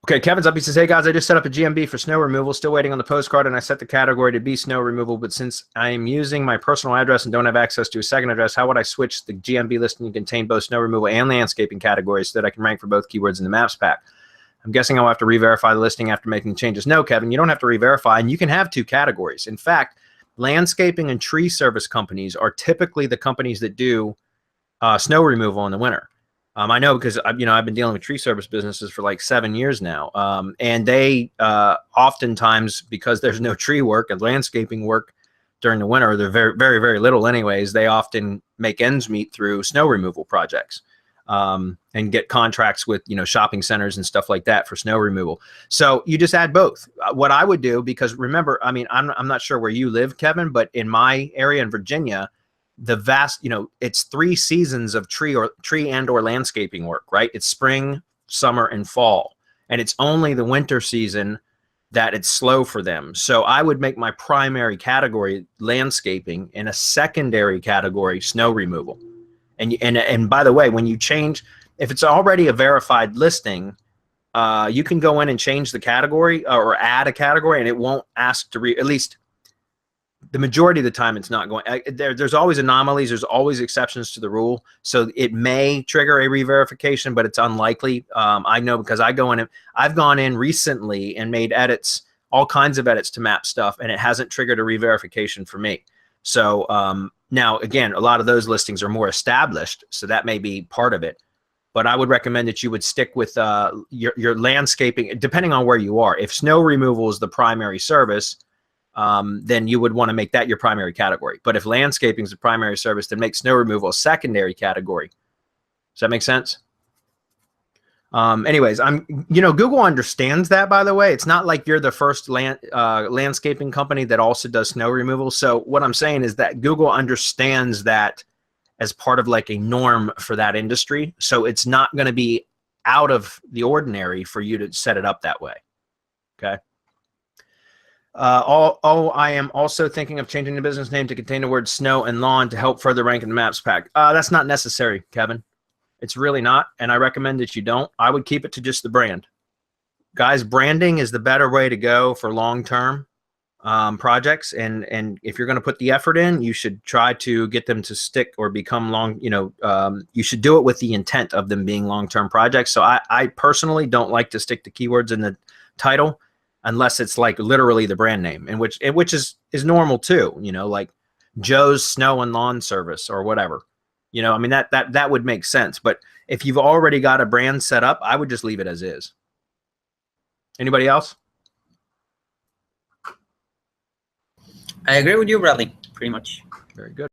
Okay, Kevin's up. He says, hey guys, I just set up a GMB for snow removal, still waiting on the postcard, and I set the category to be snow removal, but since I am using my personal address and don't have access to a second address, how would I switch the GMB listing to contain both snow removal and landscaping categories so that I can rank for both keywords in the maps pack? I'm guessing I'll have to re-verify the listing after making changes. No, Kevin, you don't have to re-verify, and you can have 2 categories. In fact, landscaping and tree service companies are typically the companies that do snow removal in the winter. I know because I've been dealing with tree service businesses for like 7 years now, and they oftentimes, because there's no tree work and landscaping work during the winter, they're very, very, very little anyways. They often make ends meet through snow removal projects and get contracts with shopping centers and stuff like that for snow removal. So you just add both. What I would do, because remember, I mean, I'm not sure where you live, Kevin, but in my area in Virginia, the vast, it's 3 seasons of tree and or landscaping work, right? It's spring, summer, and fall. And it's only the winter season that it's slow for them. So I would make my primary category landscaping and a secondary category snow removal. And by the way, when you change, if it's already a verified listing, you can go in and change the category or add a category, and it won't ask to at least the majority of the time it's not going. There's always anomalies. There's always exceptions to the rule. So it may trigger a re-verification, but it's unlikely. I know because I've gone in recently and made edits, all kinds of edits to map stuff, and it hasn't triggered a re-verification for me. So now, again, a lot of those listings are more established, so that may be part of it. But I would recommend that you would stick with your landscaping, depending on where you are. If snow removal is the primary service, then you would want to make that your primary category. But if landscaping is the primary service, then make snow removal a secondary category. Does that make sense? Anyways, Google understands that, by the way. It's not like you're the first landscaping company that also does snow removal. So what I'm saying is that Google understands that as part of like a norm for that industry. So it's not going to be out of the ordinary for you to set it up that way. Okay. I am also thinking of changing the business name to contain the words snow and lawn to help further rank in the maps pack. That's not necessary, Kevin. It's really not, and I recommend that you don't. I would keep it to just the brand. Guys, branding is the better way to go for long-term projects, and if you're going to put the effort in, you should try to get them to stick or become long, you should do it with the intent of them being long-term projects. So I personally don't like to stick to keywords in the title unless it's like literally the brand name, and which is normal too, like Joe's Snow and Lawn Service or whatever. I mean, that would make sense. But if you've already got a brand set up, I would just leave it as is. Anybody else? I agree with you, Bradley, pretty much. Very good.